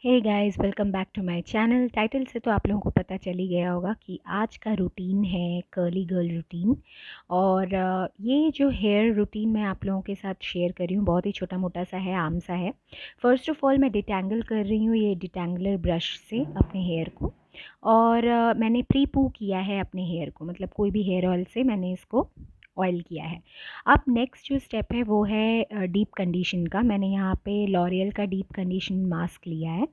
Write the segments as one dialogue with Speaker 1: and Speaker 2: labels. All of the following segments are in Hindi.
Speaker 1: Hey guys, welcome back to my channel. Title से तो आप लोगों को पता चल ही गया होगा कि आज का रूटीन है कर्ली गर्ल रूटीन। और ये जो हेयर रूटीन मैं आप लोगों के साथ शेयर कर रही हूँ बहुत ही छोटा मोटा सा है, आम सा है। फर्स्ट ऑफ ऑल मैं डिटेंगल कर रही हूँ ये डिटेंगलर ब्रश से अपने हेयर को। और मैंने प्रीपू किया है अपने हेयर को, मतलब कोई भी हेयर ऑयल से मैंने इसको ऑयल किया है। अब नेक्स्ट जो स्टेप है वो है डीप कंडीशन का। मैंने यहाँ पे लॉरियल का डीप कंडीशन मास्क लिया है।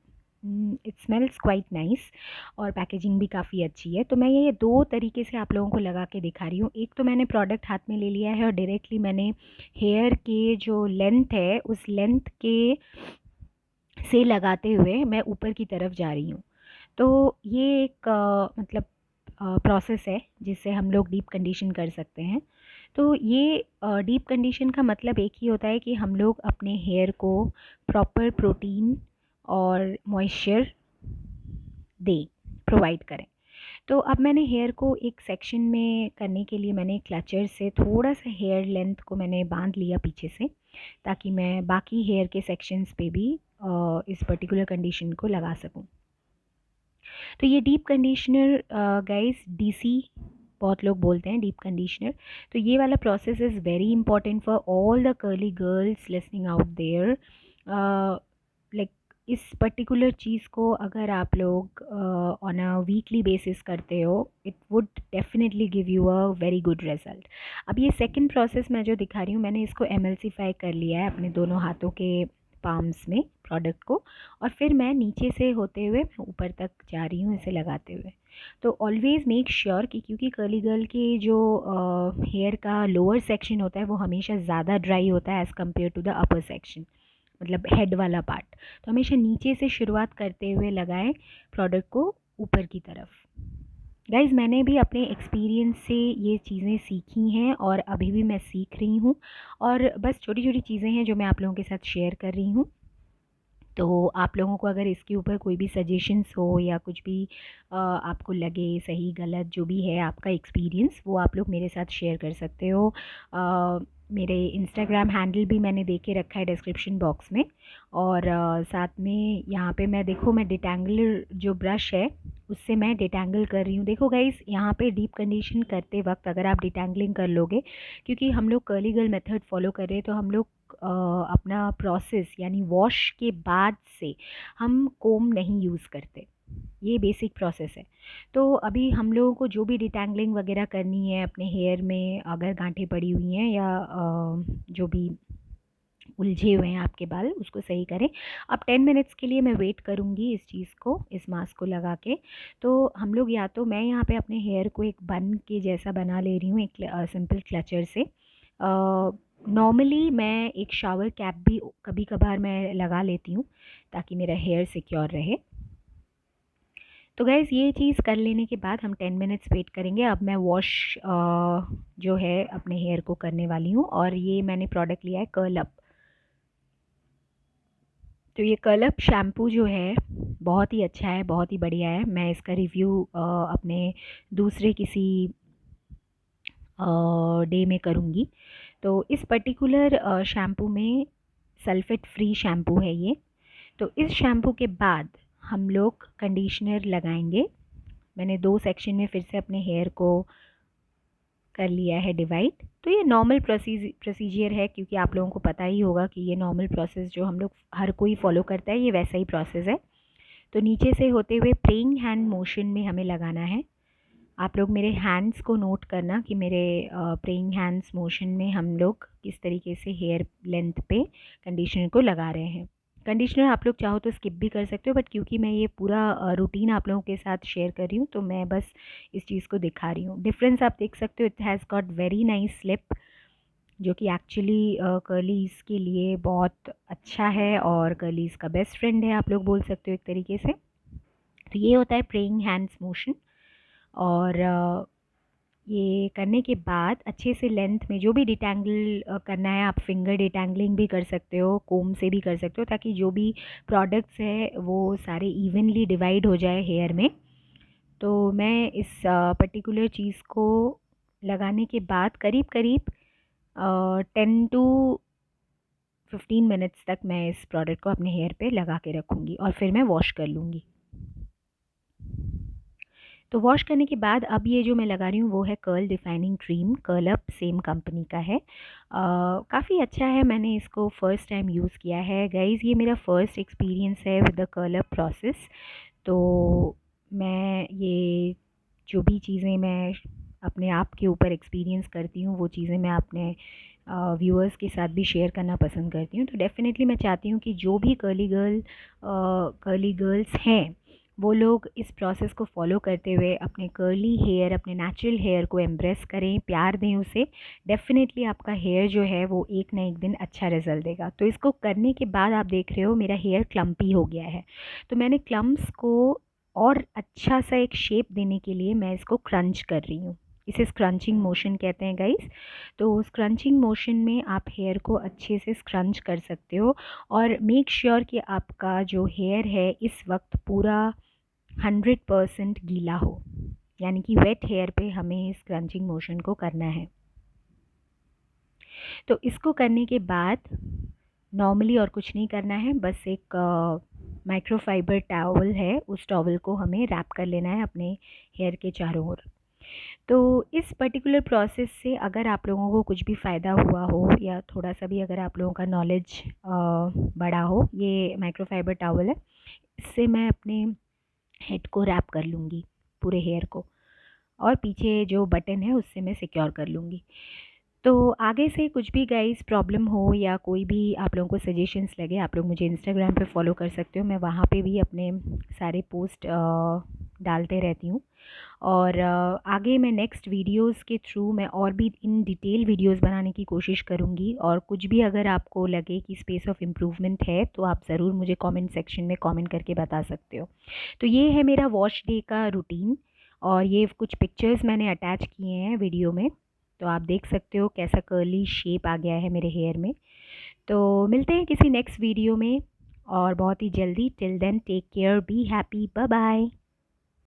Speaker 1: इट स्मेल्स क्वाइट नाइस और पैकेजिंग भी काफ़ी अच्छी है। तो मैं ये दो तरीके से आप लोगों को लगा के दिखा रही हूँ। एक तो मैंने प्रोडक्ट हाथ में ले लिया है और डायरेक्टली मैंने हेयर के जो लेंथ है उस लेंथ के से लगाते हुए मैं ऊपर की तरफ जा रही हूँ। तो ये एक मतलब प्रोसेस है जिससे हम लोग डीप कंडीशन कर सकते हैं। तो ये डीप कंडीशन का मतलब एक ही होता है कि हम लोग अपने हेयर को प्रॉपर प्रोटीन और मॉइस्चर दें, प्रोवाइड करें। तो अब मैंने हेयर को एक सेक्शन में करने के लिए मैंने क्लचर से थोड़ा सा हेयर लेंथ को मैंने बांध लिया पीछे से, ताकि मैं बाकी हेयर के सेक्शंस पे भी इस पर्टिकुलर कंडीशन को लगा सकूं। तो ये डीप कंडीशनर गाइस डीसी बहुत लोग बोलते हैं डीप कंडीशनर। तो ये वाला process is very important for all the curly girls listening out there. Like इस पर्टिकुलर चीज़ को अगर आप लोग ऑन अ वीकली बेसिस करते हो, it would definitely give you a very good result. अब ये सेकंड प्रोसेस मैं जो दिखा रही हूँ, मैंने इसको एमल्सीफाई कर लिया है अपने दोनों हाथों के पाम्स में प्रोडक्ट को, और फिर मैं नीचे से होते हुए ऊपर तक जा रही हूँ इसे लगाते हुए। तो ऑलवेज़ मेक श्योर कि क्योंकि कर्ली गर्ल के जो हेयर का लोअर सेक्शन होता है वो हमेशा ज़्यादा ड्राई होता है as compare to the upper section, मतलब हेड वाला पार्ट। तो हमेशा नीचे से शुरुआत करते हुए लगाएं प्रोडक्ट को ऊपर की तरफ। गाइज़, मैंने भी अपने एक्सपीरियंस से ये चीज़ें सीखी हैं और अभी भी मैं सीख रही हूँ। और बस छोटी छोटी चीज़ें हैं जो मैं आप लोगों के साथ शेयर कर रही हूँ। तो आप लोगों को अगर इसके ऊपर कोई भी सजेशंस हो या कुछ भी आपको लगे सही गलत जो भी है आपका एक्सपीरियंस, वो आप लोग मेरे साथ शेयर कर सकते हो। मेरे इंस्टाग्राम हैंडल भी मैंने दे के रखा है डिस्क्रिप्शन बॉक्स में। और साथ में यहाँ पे मैं देखो, मैं डिटेंगलर जो ब्रश है उससे मैं डिटेंगल कर रही हूँ। देखो गाइस, यहाँ पे डीप कंडीशन करते वक्त अगर आप डिटेंगलिंग कर लोगे, क्योंकि हम लोग कर्ली गर्ल मेथड फॉलो कर रहे हैं, तो हम लोग अपना प्रोसेस यानी वॉश के बाद से हम कोम नहीं यूज़ करते। ये बेसिक प्रोसेस है। तो अभी हम लोगों को जो भी डिटेंगलिंग वगैरह करनी है अपने हेयर में, अगर गांठें पड़ी हुई हैं या जो भी उलझे हुए हैं आपके बाल, उसको सही करें। अब 10 मिनट्स के लिए मैं वेट करूँगी इस चीज़ को, इस मास्क को लगा के। तो हम लोग, या तो मैं यहाँ पे अपने हेयर को एक बन के जैसा बना ले रही हूँ एक सिंपल क्लचर से। नॉर्मली मैं एक शावर कैप भी कभी कभार मैं लगा लेती हूँ ताकि मेरा हेयर सिक्योर रहे। तो गैस, ये चीज़ कर लेने के बाद हम 10 मिनट्स वेट करेंगे। अब मैं वॉश जो है अपने हेयर को करने वाली हूँ, और ये मैंने प्रोडक्ट लिया है कर्लअप। तो ये कर्लअप शैम्पू जो है बहुत ही अच्छा है, बहुत ही बढ़िया है। मैं इसका रिव्यू अपने दूसरे किसी डे में करूँगी। तो इस पर्टिकुलर शैम्पू में सल्फेट फ्री शैम्पू है ये। तो इस शैम्पू के बाद हम लोग कंडीशनर लगाएंगे। मैंने दो सेक्शन में फिर से अपने हेयर को कर लिया है डिवाइड। तो ये नॉर्मल प्रोसीजर है, क्योंकि आप लोगों को पता ही होगा कि ये नॉर्मल प्रोसेस जो हम लोग हर कोई फॉलो करता है, ये वैसा ही प्रोसेस है। तो नीचे से होते हुए प्लेइंग हैंड मोशन में हमें लगाना है। आप लोग मेरे हैंड्स को नोट करना कि मेरे प्लेइंग हैंड्स मोशन में हम लोग किस तरीके से हेयर लेंथ पे कंडीशनर को लगा रहे हैं। कंडीशनर आप लोग चाहो तो स्किप भी कर सकते हो, बट क्योंकि मैं ये पूरा रूटीन आप लोगों के साथ शेयर कर रही हूँ तो मैं बस इस चीज़ को दिखा रही हूँ। डिफरेंस आप देख सकते हो, it has got very nice slip, जो कि एक्चुअली कर्लीज़ के लिए बहुत अच्छा है और कर्लीज़ का बेस्ट फ्रेंड है, आप लोग बोल सकते हो एक तरीके से। तो ये होता है प्लेइंग हैंड्स मोशन। और ये करने के बाद अच्छे से लेंथ में जो भी डिटेंगल करना है, आप फिंगर डिटेंगलिंग भी कर सकते हो, कोम से भी कर सकते हो, ताकि जो भी प्रोडक्ट्स है वो सारे इवनली डिवाइड हो जाए हेयर में। तो मैं इस पर्टिकुलर चीज़ को लगाने के बाद करीब करीब 10 टू 15 मिनट्स तक मैं इस प्रोडक्ट को अपने हेयर पे लगा के रखूँगी और फिर मैं वॉश कर लूँगी। तो वॉश करने के बाद अब ये जो मैं लगा रही हूँ वो है curl defining cream, कर्लअप same company का है। काफ़ी अच्छा है, मैंने इसको फ़र्स्ट टाइम यूज़ किया है गाइज़। ये मेरा फ़र्स्ट एक्सपीरियंस है विद द कर्लअप प्रोसेस। तो मैं ये जो भी चीज़ें मैं अपने आप के ऊपर एक्सपीरियंस करती हूँ वो चीज़ें मैं अपने व्यूअर्स के साथ भी शेयर करना पसंद करती हूँ। तो डेफ़िनेटली मैं चाहती हूँ कि जो भी कर्ली गर्ल्स हैं वो लोग इस प्रोसेस को फॉलो करते हुए अपने कर्ली हेयर, अपने नेचुरल हेयर को एम्ब्रेस करें, प्यार दें उसे। डेफ़िनेटली आपका हेयर जो है वो एक ना एक दिन अच्छा रिज़ल्ट देगा। तो इसको करने के बाद आप देख रहे हो मेरा हेयर क्लम्पी हो गया है। तो मैंने क्लम्प्स को और अच्छा सा एक शेप देने के लिए मैं इसको क्रंच कर रही हूँ। इसे स्क्रंचिंग मोशन कहते हैं गाइस। तो स्क्रंचिंग मोशन में आप हेयर को अच्छे से स्क्रंच कर सकते हो और मेक श्योर कि आपका जो हेयर है इस वक्त पूरा 100% गीला हो, यानी कि वेट हेयर पे हमें स्क्रंचिंग मोशन को करना है। तो इसको करने के बाद नॉर्मली और कुछ नहीं करना है, बस एक माइक्रोफाइबर टॉवल है, उस टॉवल को हमें रैप कर लेना है अपने हेयर के चारों ओर। तो इस पर्टिकुलर प्रोसेस से अगर आप लोगों को कुछ भी फ़ायदा हुआ हो या थोड़ा सा भी अगर आप लोगों का नॉलेज बढ़ा हो, ये माइक्रोफाइबर टॉवल है, इससे मैं अपने हेड को रैप कर लूँगी, पूरे हेयर को, और पीछे जो बटन है उससे मैं सिक्योर कर लूँगी। तो आगे से कुछ भी गाइस प्रॉब्लम हो या कोई भी आप लोगों को सजेशंस लगे, आप लोग मुझे इंस्टाग्राम पे फॉलो कर सकते हो। मैं वहाँ पे भी अपने सारे पोस्ट डालते रहती हूँ। और आगे मैं नेक्स्ट वीडियोस के थ्रू मैं और भी इन डिटेल वीडियोस बनाने की कोशिश करूँगी। और कुछ भी अगर आपको लगे कि स्पेस ऑफ इम्प्रूवमेंट है तो आप ज़रूर मुझे कमेंट सेक्शन में कमेंट करके बता सकते हो। तो ये है मेरा वॉश डे का रूटीन और ये कुछ पिक्चर्स मैंने अटैच किए हैं वीडियो में, तो आप देख सकते हो कैसा कर्ली शेप आ गया है मेरे हेयर में। तो मिलते हैं किसी नेक्स्ट वीडियो में और बहुत ही जल्दी। Till then take care, be happy, bye bye.